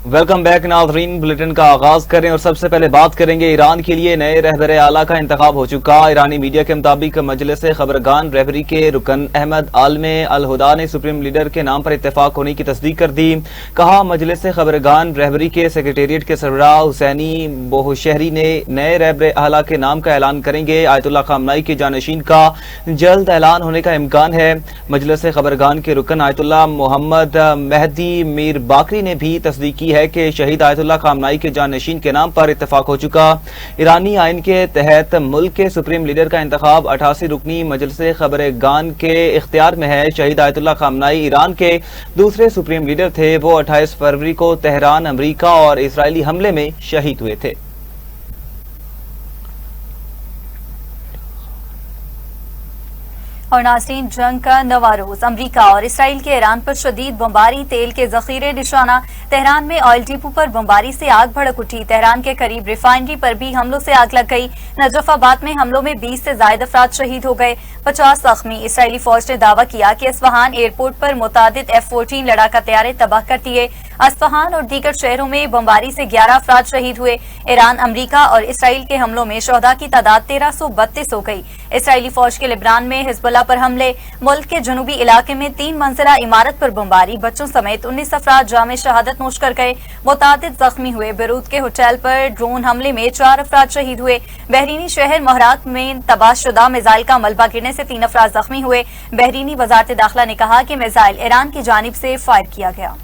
Welcome back नाज़रीन। Bulletin का आगाज करें और सबसे पहले बात करेंगे ईरान के लिए नए रहबर आला का इंतखाब हो चुका। ईरानी मीडिया के मुताबिक मजलिस खबरगान रहबरी के रुकन अहमद आलमे अल हुदा ने सुप्रीम लीडर के नाम पर इत्तेफाक होने की तस्दीक कर दी। कहा, मजलिस खबरगान रहबरी के सेक्रेटेरिएट के सरबराह हुसैनी बोहशहरी ने नए रहबर आला के नाम का ऐलान करेंगे। आयतुल्लाह खामनाई के जानशीन का जल्द ऐलान होने का इम्कान है। मजलिस खबरगान के रुकन आयतुल्लाह मोहम्मद मेहदी मीर बाकरी ने भी तस्दीक की है कि शहीद आयतुल्लाह खामनाई के जानशीन के नाम पर इत्तेफाक हो चुका। ईरानी आइन के तहत मुल्क के सुप्रीम लीडर का इंतखाब 88 रुकनी मजलिस खबरगान के इख्तियार में है। शहीद आयतुल्लाह खामनाई ईरान के दूसरे सुप्रीम लीडर थे। वो 28 फरवरी को तेहरान, अमरीका और इसराइली हमले में शहीद हुए थे। और नाज़रीन, जंग का नवा रोज, अमरीका और इसराइल के ईरान पर शदीद बमबारी, तेल के जखीरे निशाना। तेहरान में ऑयल डिपो पर बमबारी से आग भड़क उठी। तेहरान के करीब रिफाइनरी पर भी हमलों से आग लग गई। नजफाबाद में हमलों में 20 से ज्यादा अफराद शहीद हो गए, 50 जख्मी। इसराइली फौज ने दावा किया कि अस्फहान एयरपोर्ट पर मुतादिद F-14 लड़ाका तैयारे तबाह कर दिए। अस्फहान और दीगर शहरों में बमबारी से 11 अफराद शहीद हुए। ईरान, अमरीका और इसराइल के हमलों में शहदा की तादाद 1332 हो गई। इसराइली फौज के लिब्नान में हिजबुल्लाह पर हमले। मुल्क के जनूबी इलाके में 3 मंजिला इमारत पर बमबारी, बच्चों समेत 19 अफराद जामे शहादत नोश कर गए, मुतादिद जख्मी हुए। बेरूत के होटल पर ड्रोन हमले में 4 अफराद शहीद हुए। बहरीनी शहर महरात में तबाहशुदा मिसाइल का मलबा गिरने से 3 अफराद जख्मी हुए। बहरीनी वजारत दाखिला ने कहा कि मिसाइल ईरान की जानिब से फायर किया गया।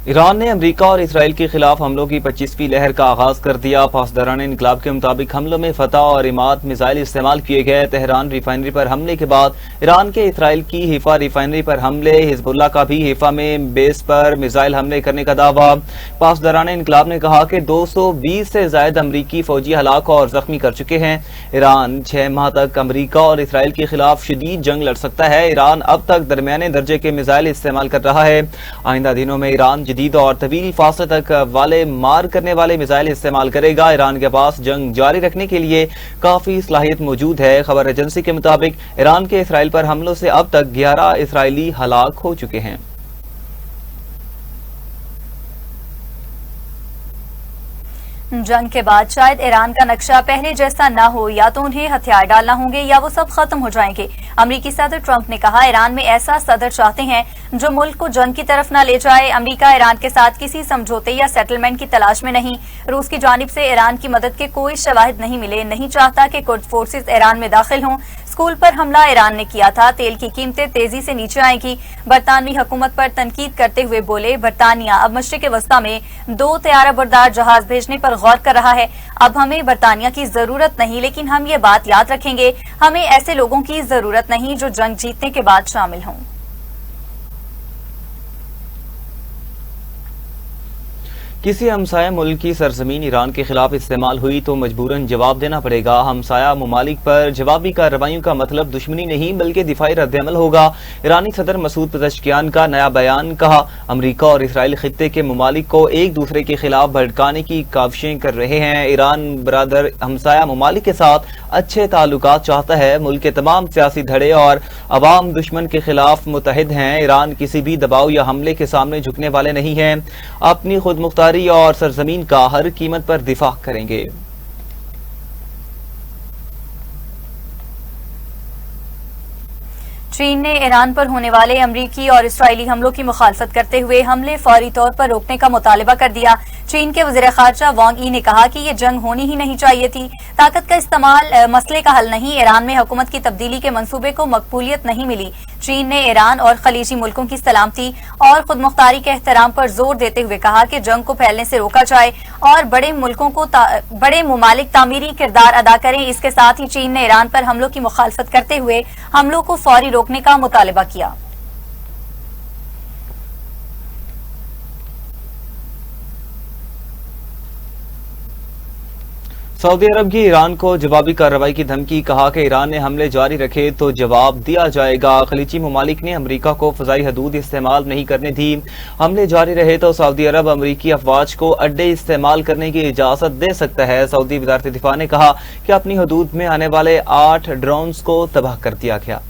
ईरान ने अमरीका और इसराइल के खिलाफ हमलों की 25वीं लहर का आगाज कर दिया। पासदारान इनकलाब के मुताबिक हमलों में फतह और इमाद मिसाइल इस्तेमाल किए गए। तेहरान रिफाइनरी पर हमले के बाद ईरान के इसराइल की हिफा रिफाइनरी पर हमले। हिजबुल्लाह का भी हिफा में बेस पर मिसाइल हमले करने का दावा। पासदारान इनकलाब ने कहा कि 220 से ज्यादा अमरीकी फौजी हलाक और जख्मी कर चुके हैं। ईरान 6 माह तक अमरीका और इसराइल के खिलाफ शदीद जंग लड़ सकता है। ईरान अब तक दरमियाने दर्जे के मिसाइल इस्तेमाल कर रहा है। आइंदा दिनों में ईरान जदीद और तवील फासले तक वाले मार करने वाले मिसाइल इस्तेमाल करेगा। ईरान के पास जंग जारी रखने के लिए काफी सलाहियत मौजूद है। खबर एजेंसी के मुताबिक ईरान के इसराइल पर हमलों से अब तक 11 इसराइली हलाक हो चुके हैं। जंग के बाद शायद ईरान का नक्शा पहले जैसा ना हो, या तो उन्हें हथियार डालना होंगे या वो सब खत्म हो जाएंगे। अमरीकी सदर ट्रंप ने कहा, ईरान में ऐसा सदर चाहते हैं जो मुल्क को जंग की तरफ न ले जाए। अमरीका ईरान के साथ किसी समझौते या सेटलमेंट की तलाश में नहीं। रूस की जानिब से ईरान की मदद के कोई शवाहिद नहीं मिले। नहीं चाहता कि कुर्द फोर्सेस ईरान में दाखिल हों। स्कूल पर हमला ईरान ने किया था। तेल की कीमतें तेजी से नीचे आएंगी। बरतानवी हुकूमत पर तनकीद करते हुए बोले, बरतानिया अब मशरिक वस्ता में 2 तैयारा बरदार जहाज भेजने पर गौर कर रहा है। अब हमें बरतानिया की जरूरत नहीं, लेकिन हम ये बात याद रखेंगे, हमें ऐसे लोगों की जरूरत नहीं जो जंग जीतने के बाद शामिल हों। किसी हमसाया मुल्क की सरजमीन ईरान के खिलाफ इस्तेमाल हुई तो मजबूरन जवाब देना पड़ेगा। हमसाया ममालिक पर जवाबी कार्रवाइयों का मतलब दुश्मनी नहीं बल्कि दिफाई रद्दअमल होगा। ईरानी सदर मसूद पज़ेश्कियान का नया बयान। कहा, अमरीका और इसराइल खित्ते के ममालिक को एक दूसरे के खिलाफ भड़काने की काविशें कर रहे हैं। ईरान बरादर हमसाया ममालिक के साथ अच्छे ताल्लुकात चाहता है। मुल्क के तमाम सियासी धड़े और अवाम दुश्मन के खिलाफ मुतहिद हैं। ईरान किसी भी दबाव या हमले के सामने झुकने वाले नहीं हैं। अपनी खुद मुख्तारी और सरजमीन का हर कीमत पर दिफा करेंगे। चीन ने ईरान पर होने वाले अमरीकी और इसराइली हमलों की मुखालफत करते हुए हमले फौरी तौर पर रोकने का मुतालबा कर दिया। चीन के वज़ीर ख़ारजा वांग यी ने कहा कि ये जंग होनी ही नहीं चाहिए थी। ताकत का इस्तेमाल मसले का हल नहीं। ईरान में हुकूमत की तब्दीली के मंसूबे को मकबूलियत नहीं मिली। चीन ने ईरान और खलीजी मुल्कों की सलामती और खुद मुख्तारी के एहतराम पर जोर देते हुए कहा कि जंग को फैलने से रोका जाए और बड़े ममालिक तामीरी किरदार अदा करें। इसके साथ ही चीन ने ईरान पर हमलों की मुखालफत करते हुए हमलों को फौरी रोकने का मुतालबा किया। सऊदी अरब की ईरान को जवाबी कार्रवाई की धमकी। कहा कि ईरान ने हमले जारी रखे तो जवाब दिया जाएगा। खलीजी ममालिक ने अमरीका को फजाई हदूद इस्तेमाल नहीं करने दी। हमले जारी रहे तो सऊदी अरब अमरीकी अफवाज को अड्डे इस्तेमाल करने की इजाजत दे सकता है। सऊदी वज़ारत दिफा ने कहा कि अपनी हदूद में आने वाले 8 ड्रोन्स को तबाह कर दिया गया।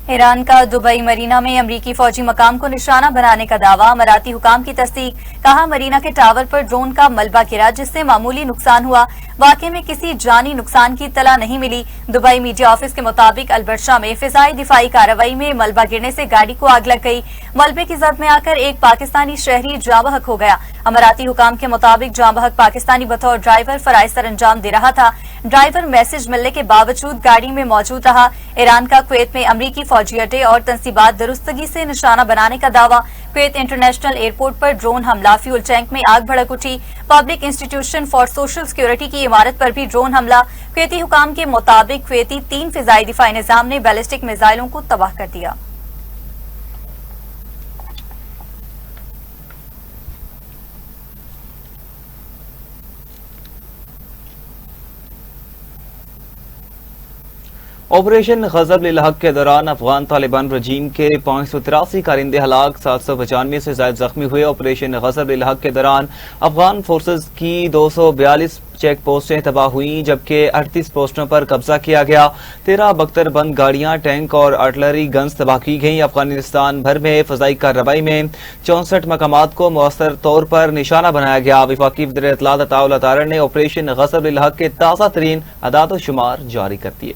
ईरान का दुबई मरीना में अमरीकी फौजी मकाम को निशाना बनाने का दावा, अमाराती हुकाम की तस्दीक। कहा मरीना के टावर पर ड्रोन का मलबा गिरा जिससे मामूली नुकसान हुआ। वाकये में किसी जानी नुकसान की इत्तला नहीं मिली। दुबई मीडिया ऑफिस के मुताबिक अलबर्शा में फिजाई दिफाई कार्रवाई में मलबा गिरने से गाड़ी को आग लग गई। मलबे की जद में आकर एक पाकिस्तानी शहरी जाँ बहक हो गया। अमाराती हुकाम के मुताबिक जाँ बहक पाकिस्तानी बतौर ड्राइवर फराइज सर अंजाम दे रहा था। ड्राइवर मैसेज मिलने के बावजूद गाड़ी में मौजूद रहा। ईरान का कुवैत में अमरीकी फौजी अड्डे और तंसीबात दुरुस्तगी से निशाना बनाने का दावा। कुवैत इंटरनेशनल एयरपोर्ट पर ड्रोन हमला, फ्यूल टैंक में आग भड़क उठी। Public institution for social security की इमारत पर भी ड्रोन हमला। कुवैती हुकाम के मुताबिक कुवैती 3 फिजाई दिफाई निजाम ने बैलिस्टिक मिसाइलों को तबाह कर दिया। ऑपरेशन गजब-उल हक के दौरान अफगान तालिबान रजीम के 583 कारिंदे हलाक, 795 से ज्यादा जख्मी हुए। ऑपरेशन गजब-उल हक के दौरान अफगान फोर्सेज की 242 चेक पोस्टें तबाह हुई, जबकि 38 पोस्टों पर कब्जा किया गया। 13 बख्तर बंद गाड़ियां, टैंक और आर्टिलरी गन्स तबाह की गई। अफगानिस्तान भर में फजाई कार्रवाई में 64 मकामात को मौसर तौर पर निशाना बनाया गया। वफाकी वज़ीर इत्तलात अताउल अतारर ने ऑपरेशन गजब-उल हक के ताज़ा तरीन अदाद शुमार जारी कर दिए।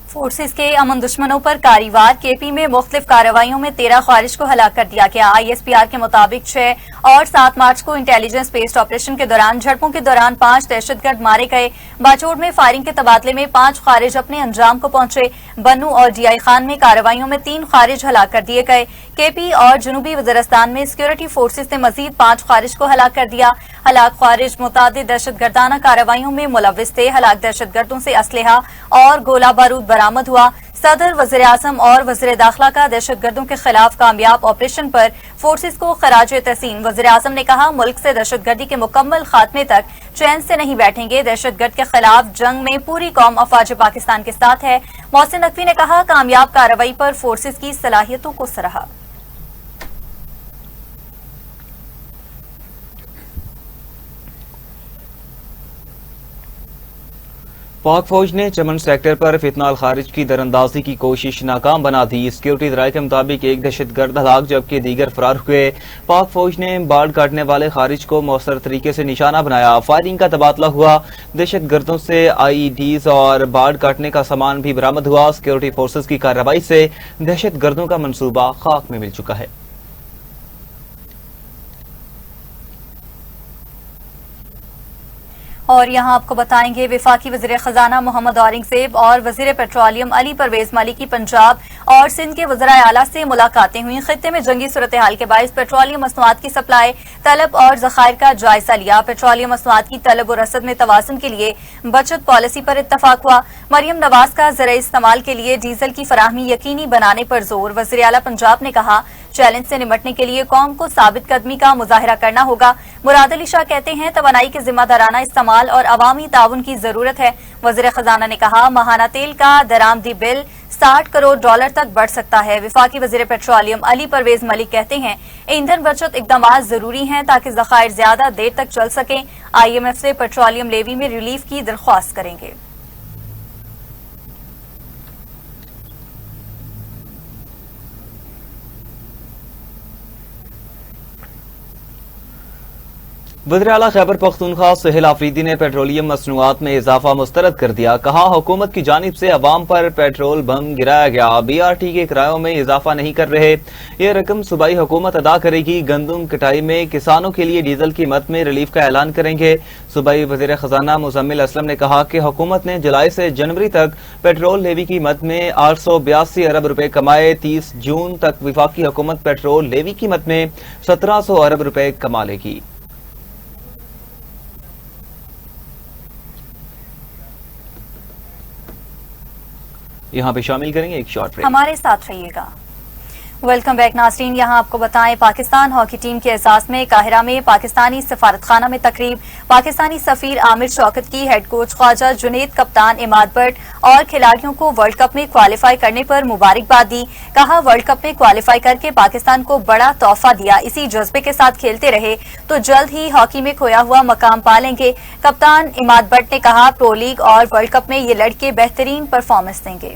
फोर्सेस के अमन दुश्मनों पर कारवार। केपी में मुख्तलिफ कार्रवाइयों में 13 खारिज को हलाक कर दिया गया। ISPR के मुताबिक 6 और 7 मार्च को इंटेलिजेंस बेस्ड ऑपरेशन के दौरान झड़पों के दौरान 5 दहशतगर्द मारे गए। बाचोड़ में फायरिंग के तबादले में 5 खारिज अपने अंजाम को पहुंचे। बन्नू और DI खान में कार्रवाइयों में 3 खारिज हलाक कर दिए गए। केपी और जनूबी वज़ीरिस्तान में सिक्योरिटी फोर्सेस ने मजीद 5 खारिज को हलाक कर दिया। हलाक खारिज मुतादिद दहशतगर्दाना कार्रवाइयों में मुलव्विस थे। हलाक दहशतगर्दों से असलहा और गोला बारूद बरामद हुआ। सदर, वज़ीर आज़म और वज़ीर दाखिला का दहशतगर्दों के खिलाफ कामयाब ऑपरेशन पर फोर्सेस को खराज तहसीन। वज़ीर आज़म ने कहा, मुल्क से दहशतगर्दी के मुकम्मल खात्मे तक चैन से नहीं बैठेंगे। दहशतगर्द के खिलाफ जंग में पूरी कौम अफवाज पाकिस्तान के साथ है। मोहसिन नकवी ने कहा, कामयाब कार्रवाई पर फोर्सेस की सलाहियतों को सराहा। पाक फौज ने चमन सेक्टर पर फितनाल खारिज की दरअंदाजी की कोशिश नाकाम बना दी। सिक्योरिटी दराए के मुताबिक एक दहशतगर्द हलाक जबकि दीगर फरार हुए। पाक फौज ने बाढ़ काटने वाले खारिज को मौसर तरीके से निशाना बनाया। फायरिंग का तबादला हुआ। दहशतगर्दों से IEDs और बाढ़ काटने का सामान भी बरामद हुआ। सिक्योरिटी फोर्सेज की कार्रवाई से दहशतगर्दों का मंसूबा खाक में मिल चुका है। और यहाँ आपको बताएंगे, वफाकी वज़ीर खजाना मोहम्मद औरंगजेब और वज़ीर पेट्रोलियम अली परवेज मलिक की पंजाब और सिंध के वज़राए आला से मुलाकातें हुई। खित्ते में जंगी सूरत हाल के बायस पेट्रोलियम मसनूआत की सप्लाई, तलब और ज़खायर का जायजा लिया। पेट्रोलियम मसनूआत की तलब और रसद में तवाज़ुन के लिए बचत पॉलिसी पर इत्तफाक हुआ। मरियम नवाज का ज़राए इस्तेमाल के लिए डीजल की फराहमी यकीनी बनाने पर जोर। वज़ीर आला पंजाब ने कहा, चैलेंज से निपटने के लिए कौम को साबित कदमी का मुजाहिरा करना होगा। मुराद अली शाह कहते हैं, तवानाई के जिम्मेदाराना इस्तेमाल और अवामी ताउन की जरूरत है। वज़ीर खजाना ने कहा, माहाना तेल का दरामदी बिल $60 करोड़ तक बढ़ सकता है। वफाकी वज़ीर पेट्रोलियम अली परवेज मलिक कहते हैं, ईंधन बचत इकदाम जरूरी हैं ताकि ज़खायर ज्यादा देर तक चल सकें। IMF से पेट्रोलियम लेवी में रिलीफ की दरख्वास्त करेंगे। वज़ीर आला खैबर पख्तूनख्वा सुहेल आफरीदी ने पेट्रोलियम मसनूआत में इजाफा मुस्तरद कर दिया। कहा, हुकूमत की जानिब से अवाम पर पेट्रोल बम गिराया गया। BRT के किरायों में इजाफा नहीं कर रहे। ये रकम सूबाई हुकूमत अदा करेगी। गंदम कटाई में किसानों के लिए डीजल कीमत में रिलीफ का ऐलान करेंगे। सूबाई वज़ीर खजाना मुजम्मिल असलम ने कहा कि हुकूमत ने जुलाई से जनवरी तक पेट्रोल लेवी कीमत में 882 अरब रुपए कमाए। 30 जून तक वफाकी हुकूमत पेट्रोल लेवी कीमत में 1700 अरब रुपए कमा लेगी। यहाँ पे शामिल करेंगे एक शॉर्ट ब्रेक। हमारे साथ रहिएगा। वेलकम बैक नाज़रीन, यहाँ आपको बताएं पाकिस्तान हॉकी टीम के एजाज में काहिरा में पाकिस्तानी सफारतखाना में तकरीब। पाकिस्तानी सफीर आमिर शौकत की हेड कोच ख्वाजा जुनेद, कप्तान इमाद भट्ट और खिलाड़ियों को वर्ल्ड कप में क्वालिफाई करने पर मुबारकबाद दी। कहा वर्ल्ड कप में क्वालिफाई करके पाकिस्तान को बड़ा तोहफा दिया, इसी जज्बे के साथ खेलते रहे तो जल्द ही हॉकी में खोया हुआ मकाम पा लेंगे। कप्तान इमाद भट्ट ने कहा प्रो लीग और वर्ल्ड कप में ये लड़के बेहतरीन परफॉर्मेंस देंगे।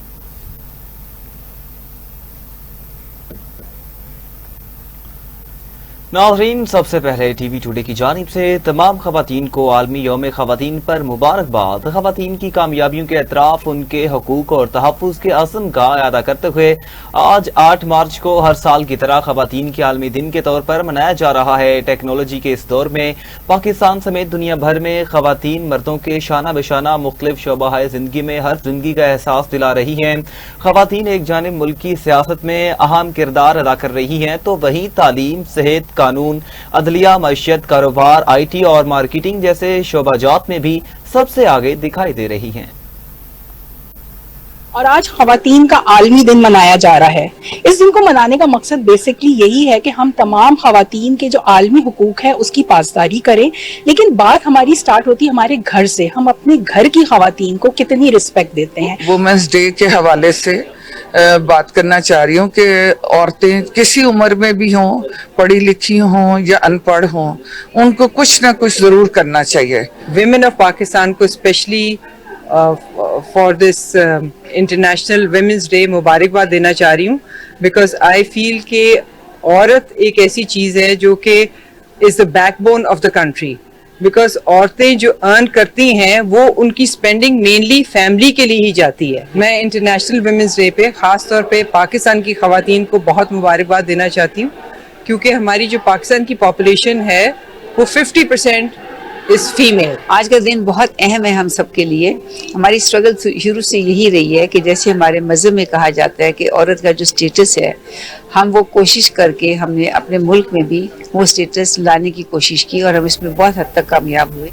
नाज़रीन, सबसे पहले टीवी टुडे की जानिब से तमाम खवातीन को आलमी यौम खवातीन पर मुबारकबाद। खवातीन की कामयाबियों के अतराफ उनके हकूक और तहफ़्फ़ुज़ के अज़्म का अदा करते हुए आज 8 मार्च को हर साल की तरह खवातीन के आलमी दिन के तौर पर मनाया जा रहा है। टेक्नोलॉजी के इस दौर में पाकिस्तान समेत दुनिया भर में खवातीन मर्दों के शाना बशाना मुख्तलिफ शोबाए जिंदगी में हर जिंदगी का एहसास दिला रही हैं। खवातीन एक जानिब मुल्क की सियासत में अहम किरदार अदा कर रही हैं तो वहीं तालीम, सेहत, कानून, अदलिया, मईशत, कारोबार, IT और मार्केटिंग जैसे शोबाजात में भी सबसे आगे दिखाई दे रही हैं। और आज खवातीन का आलमी दिन मनाया जा रहा है। इस दिन को मनाने का मकसद बेसिकली यही है कि हम तमाम खवातीन के जो आलमी हुकूक है उसकी पासदारी करें, लेकिन बात हमारी स्टार्ट होती है हमारे घर से। हम अपने घर की खवातीन को कितनी रिस्पेक्ट देते हैं। वुमेन्स डे के हवाले से बात करना चाह रही हूँ कि औरतें किसी उम्र में भी हों, पढ़ी लिखी हों या अनपढ़ हों, उनको कुछ ना कुछ जरूर करना चाहिए। विमेन ऑफ पाकिस्तान को specially for this international women's day मुबारकबाद देना चाह रही हूँ, बिकॉज आई फील कि औरत एक ऐसी चीज़ है जो कि is the backbone of the country. Because औरतें जो अर्न करती हैं वो उनकी स्पेंडिंग मेनली फैमिली के लिए ही जाती है। मैं इंटरनेशनल विमेंस डे पे ख़ास तौर पे पाकिस्तान की ख़वातीन को बहुत मुबारकबाद देना चाहती हूँ, क्योंकि हमारी जो पाकिस्तान की पॉपुलेशन है वो 50% इज फीमेल। आज का दिन बहुत अहम है हम सब के लिए। हमारी स्ट्रगल शुरू से यही रही है कि जैसे हमारे मज़हब में कहा जाता है कि औरत का जो स्टेटस है, हम वो कोशिश करके हमने अपने मुल्क में भी वो स्टेटस लाने की कोशिश की और हम इसमें बहुत हद तक कामयाब हुए।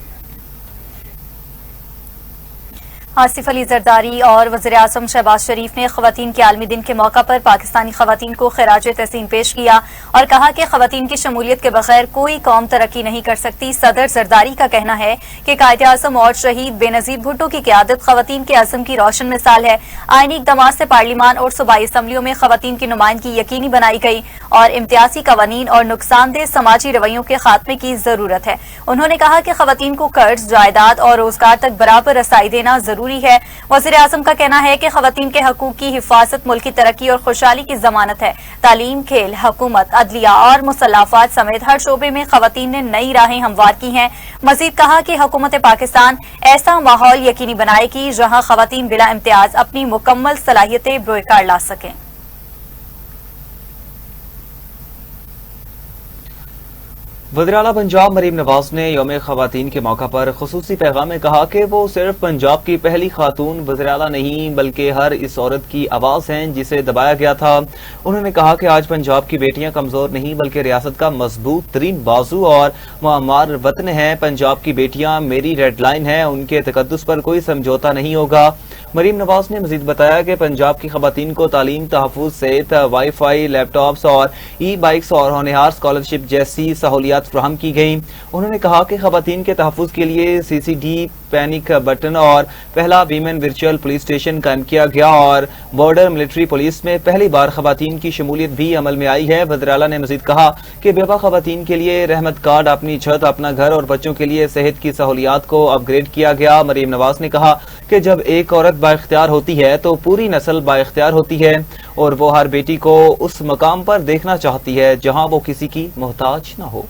आसिफ अली जरदारी और वज़ीर-ए-आज़म शहबाज शरीफ ने ख़वातीन के आलमी दिन के मौका पर पाकिस्तानी ख़वातीन को खिराज तहसीन पेश किया और कहा कि ख़वातीन की शमूलियत के बगैर कोई कौम तरक्की नहीं कर सकती। सदर जरदारी का कहना है कि कायद-ए-आज़म और शहीद बेनज़ीर भुट्टो की क़यादत ख़वातीन के अज़्म की रोशन मिसाल है। आईनी इक़दामात से पार्लिमान और सूबाई असम्बलियों में ख़वातीन की नुमाइंदगी यकीनी बनाई गई और इम्तियाज़ी क़वानीन और नुकसानदेह समाजी रवैयों के खात्मे की ज़रूरत है। उन्होंने कहा कि ख़वातीन को कर्ज, जायदाद और रोजगार तक बराबर रसाई देना जरूरी है। वज़ीर-ए-आज़म का कहना है कि ख़वातीन के हकूक़ की हिफाजत मुल्क की तरक्की और खुशहाली की ज़मानत है। तालीम, खेल, हुकूमत, अदलिया और मुसल्लाफ़ात समेत हर शोबे में ख़वातीन ने नई राहें हमवार की हैं। मज़ीद कहा कि हुकूमत पाकिस्तान ऐसा माहौल यकीनी बनाएगी जहाँ ख़वातीन बिला इम्तियाज अपनी मुकम्मल सलाहियतें बरकरार ला सकें। वज़ीर-ए-आला पंजाब मरीम नवाज ने यौम खवातीन के मौका पर खुसूसी पैगाम में कहा कि वो सिर्फ पंजाब की पहली खातून वज़ीर-ए-आला नहीं बल्कि हर इस औरत की आवाज़ हैं जिसे दबाया गया था। उन्होंने कहा कि आज पंजाब की बेटियां कमजोर नहीं बल्कि रियासत का मजबूत तरीन बाजू और मुअम्मार वतन है। पंजाब की बेटियां मेरी रेड लाइन है, उनके तकद्दुस पर कोई समझौता नहीं होगा। मरीम नवाज ने मजीद बताया कि पंजाब की खवातीन को तालीम, तहफ़्फ़ुज़, सेहत, वाईफाई, लैपटॉप्स और ई-बाइक्स और होनहार स्कॉलरशिप जैसी सहूलियात फराहम की गई। उन्होंने कहा कि खवातीन के तहफ़्फ़ुज़ के लिए CCD पैनिक बटन और पहला वीमेन वर्चुअल पुलिस स्टेशन कायम किया गया और बॉर्डर मिलिट्री पुलिस में पहली बार खवातीन की शमूलियत भी अमल में आई है। वज़ीर-ए-आला ने मजीद कहा कि बेवा खवातीन के लिए रहमत कार्ड, अपनी छत, अपना घर और बच्चों के लिए सेहत की सहूलियात को अपग्रेड किया गया। मरीम नवाज ने कहा कि जब एक औरत बाइख्तियार होती है तो पूरी नस्ल बाइख्तियार होती है और वो हर बेटी को उस मकाम पर देखना चाहती है जहां वो किसी की मोहताज न हो।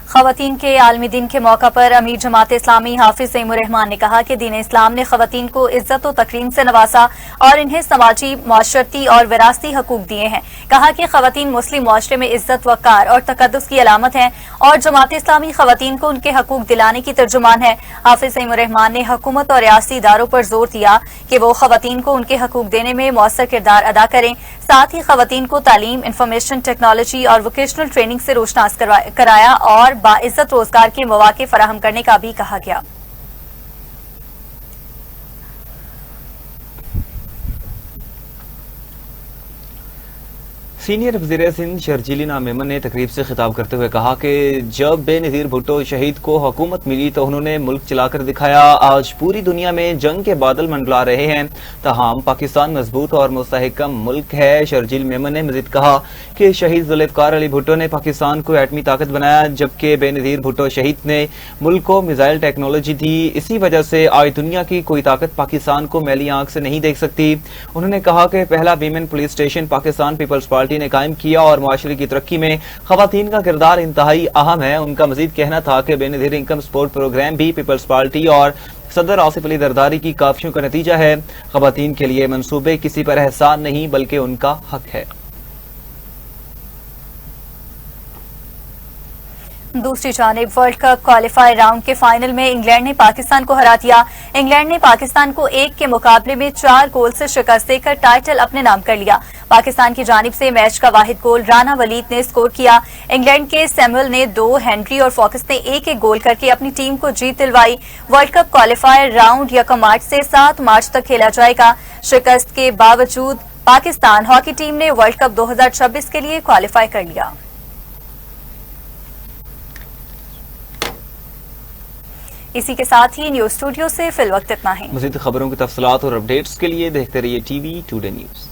खवातीन के आलमी दिन के मौका पर अमीर जमात इस्लामी हाफिज सईमुर रहमान ने कहा कि दीन इस्लाम ने खवातीन को इज्जत और तकरीम से नवाजा और इन्हें समाजी, माशरती और विरासती हकूक दिए हैं। कहा कि खवातीन मुस्लिम मुआशरे में इज्जत, वकार और तकद्दुस की अलामत हैं और जमात इस्लामी खवातीन को उनके हकूक दिलाने की तर्जुमान है। हाफिज सईमुर रहमान ने हुकूमत और रियासती इदारों पर जोर दिया कि वो खवातीन को उनके हकूक देने में मौसर किरदार अदा करें। साथ ही खवातीन को तालीम, इंफॉर्मेशन टेक्नोलॉजी और वोकेशनल ट्रेनिंग से रोशनास कराया और बाइज्जत रोजगार के मौके फराहम करने का भी कहा गया। सीनियर वज़ीर सिंध शर्जीलिना मेमन ने तकरीब से खिताब करते हुए कहा कि जब बेनज़ीर भुट्टो शहीद को हुकूमत मिली तो उन्होंने मुल्क चलाकर दिखाया। आज पूरी दुनिया में जंग के बादल मंडला रहे हैं, तमाम पाकिस्तान मजबूत और मुस्तहकम मुल्क है। शर्जील मेमन ने मजीद कहा कि शहीद जुल्फ़िकार अली भुट्टो ने पाकिस्तान को एटमी ताकत बनाया, जबकि बेनज़ीर भुट्टो शहीद ने मुल्क को मिसाइल टेक्नोलॉजी दी। इसी वजह से आज दुनिया की कोई ताकत पाकिस्तान को मैली आंख से नहीं देख सकती। उन्होंने कहा कि पहला women police station Pakistan Peoples Party ने कायम किया और माशरे की तरक्की में खवातीन का किरदार इंतहाई अहम है। उनका मजीद कहना था कि बेनज़ीर इनकम सपोर्ट प्रोग्राम भी पीपल्स पार्टी और सदर आसिफ अली जरदारी की काविशों का नतीजा है। खवातीन के लिए मंसूबे किसी पर एहसान नहीं बल्कि उनका हक है। दूसरी जानिब वर्ल्ड कप क्वालिफायर राउंड के फाइनल में इंग्लैंड ने पाकिस्तान को हरा दिया। इंग्लैंड ने पाकिस्तान को 1 के मुकाबले में 4 गोल से शिकस्त देकर टाइटल अपने नाम कर लिया। पाकिस्तान की जानिब से मैच का वाहिद गोल राना वलीद ने स्कोर किया। इंग्लैंड के सैमुअल ने 2, हेनरी और फॉक्स ने 1-1 गोल करके अपनी टीम को जीत दिलवाई। वर्ल्ड कप क्वालिफायर राउंड 1 मार्च से 7 मार्च तक खेला जाएगा। शिकस्त के बावजूद पाकिस्तान हॉकी टीम ने वर्ल्ड कप 2026 के लिए क्वालिफाई कर लिया। इसी के साथ ही न्यूज स्टूडियो से फिल वक्त इतना ही। मज़ीद खबरों की तफसीलात और अपडेट्स के लिए देखते रहिए TV टुडे न्यूज़।